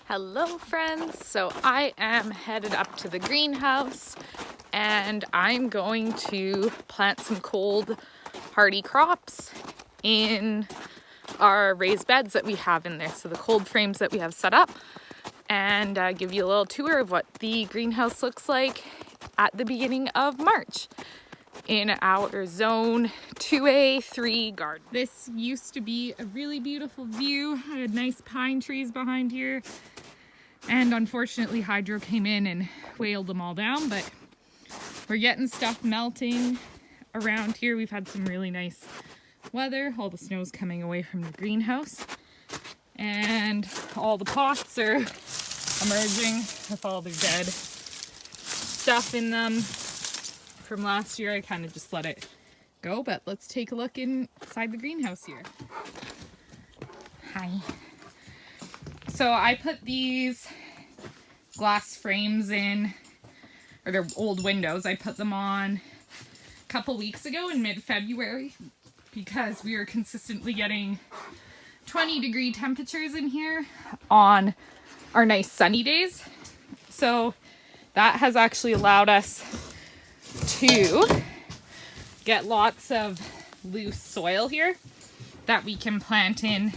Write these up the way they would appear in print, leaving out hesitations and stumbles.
Hello friends, so I am headed up to the greenhouse and I'm going to plant some cold hardy crops in our raised beds that we have in there. So the cold frames that we have set up, and give you a little tour of what the greenhouse looks like at the beginning of March in our zone 2A3 garden. This used to be a really beautiful view. I had nice pine trees behind here. And unfortunately, hydro came in and whaled them all down, but we're getting stuff melting around here. We've had some really nice weather. All the snow's coming away from the greenhouse. And all the pots are emerging with all their dead stuff in them from last year. I kind of just let it go, but let's take a look inside the greenhouse here. Hi. So I put these glass frames in, or they're old windows. I put them on a couple weeks ago in mid-February because we were consistently getting 20-degree temperatures in here on our nice sunny days. So that has actually allowed us to get lots of loose soil here that we can plant in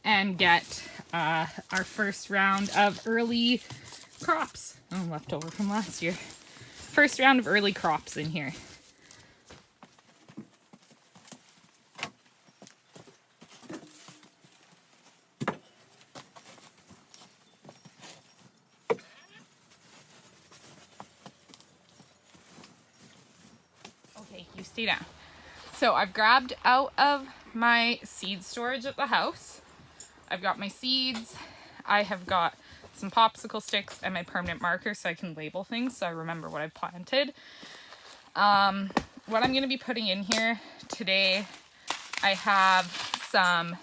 and get our first round of early crops. Oh, left over from last year. First round of early crops in here. Okay, you stay down. So I've grabbed out of my seed storage at the house. I've got my seeds. I have got some popsicle sticks and my permanent marker so I can label things so I remember what I've planted. What I'm going to be putting in here today, I have some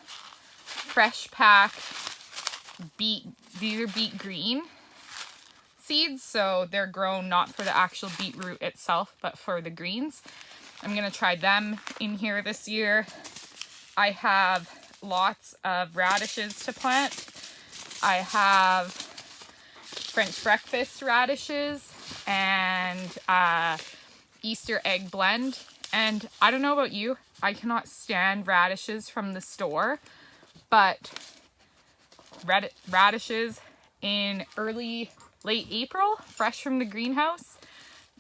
fresh pack beet, these are beet green seeds, so they're grown not for the actual beetroot itself but for the greens. I'm going to try them in here this year. I have lots of radishes to plant. I have French breakfast radishes and Easter egg blend. And I don't know about you, I cannot stand radishes from the store, but radishes in late April, fresh from the greenhouse,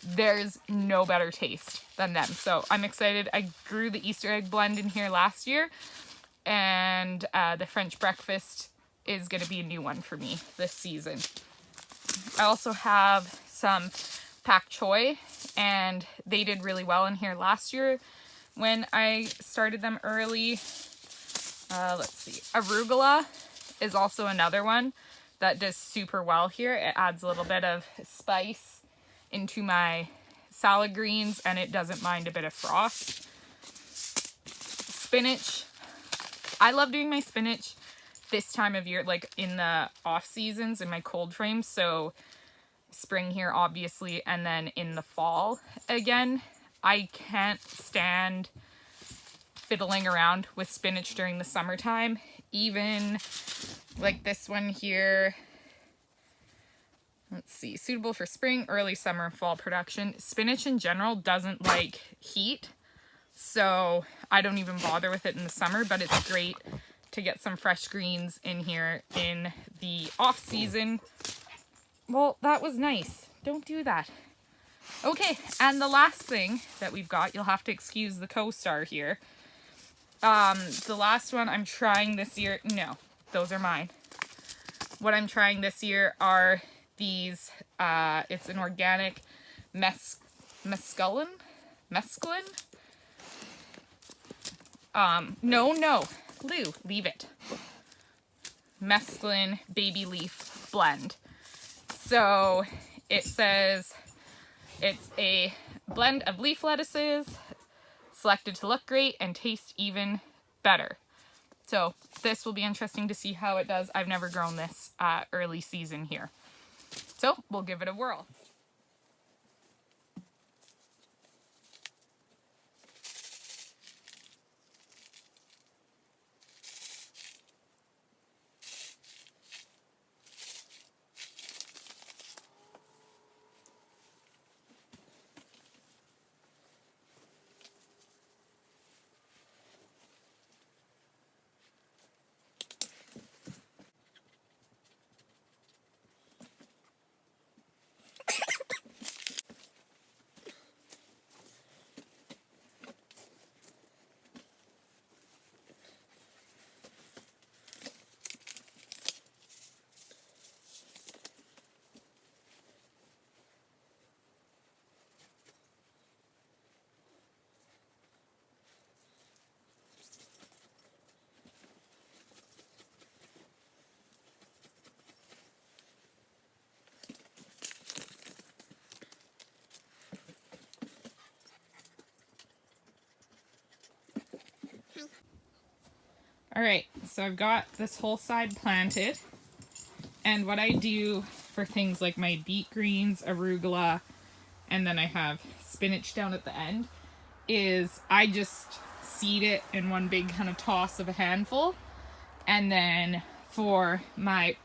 there's no better taste than them. So I'm excited. I grew the Easter egg blend in here last year, and the French breakfast is going to be a new one for me this season. I also have some pak choi, and they did really well in here last year when I started them early. Let's see. Arugula is also another one that does super well here. It adds a little bit of spice into my salad greens, and it doesn't mind a bit of frost. Spinach. I love doing my spinach this time of year, like in the off seasons in my cold frames. So spring here, obviously, and then in the fall again. I can't stand fiddling around with spinach during the summertime. Even like this one here. Let's see, suitable for spring, early summer, and fall production. Spinach in general doesn't like heat, so I don't even bother with it in the summer, but it's great to get some fresh greens in here in the off season. Well, that was nice. Don't do that. Okay, and the last thing that we've got, you'll have to excuse the co-star here. The last one I'm trying this year, no, those are mine. What I'm trying this year are these, it's an organic mesclun. No, Lou, leave it. Mesclun baby leaf blend. So it says it's a blend of leaf lettuces selected to look great and taste even better. So this will be interesting to see how it does. I've never grown this early season here. So we'll give it a whirl. All right, so I've got this whole side planted, and what I do for things like my beet greens, arugula, and then I have spinach down at the end, is I just seed it in one big kind of toss of a handful, and then for my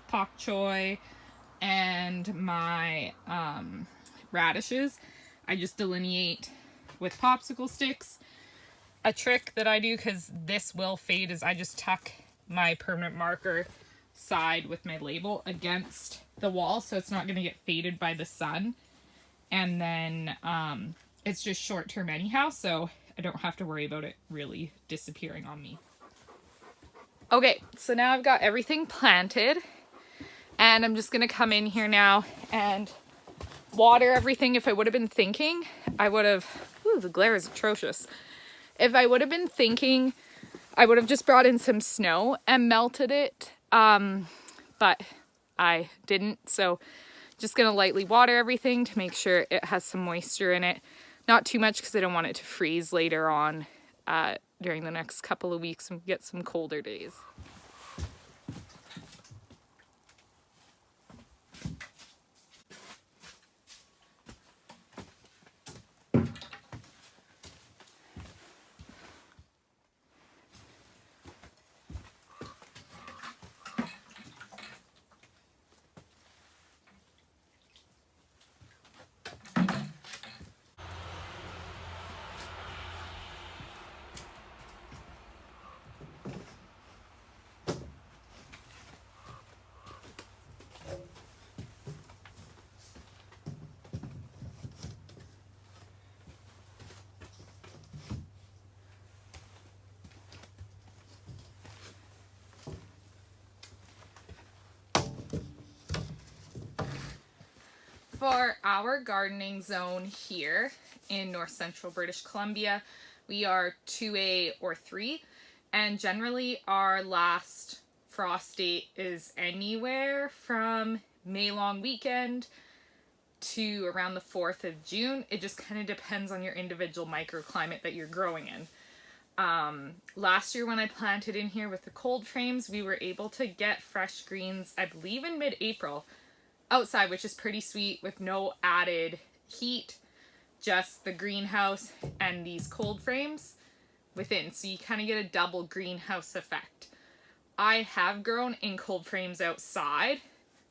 pak choy and my radishes, I just delineate with popsicle sticks. A trick that I do, because this will fade, is I just tuck my permanent marker side with my label against the wall so it's not going to get faded by the sun. And then it's just short term anyhow, so I don't have to worry about it really disappearing on me. Okay, so now I've got everything planted, and I'm just going to come in here now and water everything. If I would have been thinking, I would have... Ooh, the glare is atrocious. If I would have been thinking, I would have just brought in some snow and melted it, but I didn't. So just gonna lightly water everything to make sure it has some moisture in it. Not too much because I don't want it to freeze later on during the next couple of weeks and get some colder days. For our gardening zone here in north central British Columbia, we are 2A or 3, and generally our last frost date is anywhere from May long weekend to around the 4th of June. It just kind of depends on your individual microclimate that you're growing in. Last year when I planted in here with the cold frames, we were able to get fresh greens, I believe in mid-April, outside, which is pretty sweet, with no added heat, just the greenhouse and these cold frames within. So you kind of get a double greenhouse effect. I have grown in cold frames outside,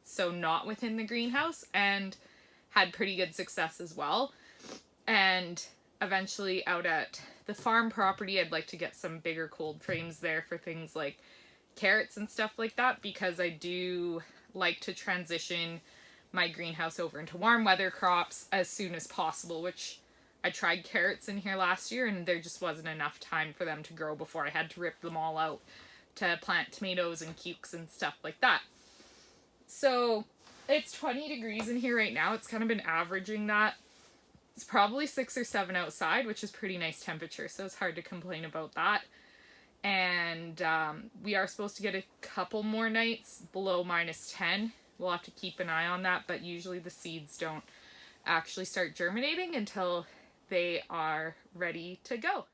so not within the greenhouse, and had pretty good success as well. And eventually out at the farm property, I'd like to get some bigger cold frames there for things like carrots and stuff like that, because I do like to transition my greenhouse over into warm weather crops as soon as possible, which I tried carrots in here last year and there just wasn't enough time for them to grow before I had to rip them all out to plant tomatoes and cukes and stuff like that. So it's 20 degrees in here right now. It's kind of been averaging that. It's probably 6 or 7 outside, which is pretty nice temperature, so it's hard to complain about that. And we are supposed to get a couple more nights below -10. We'll have to keep an eye on that, but usually the seeds don't actually start germinating until they are ready to go.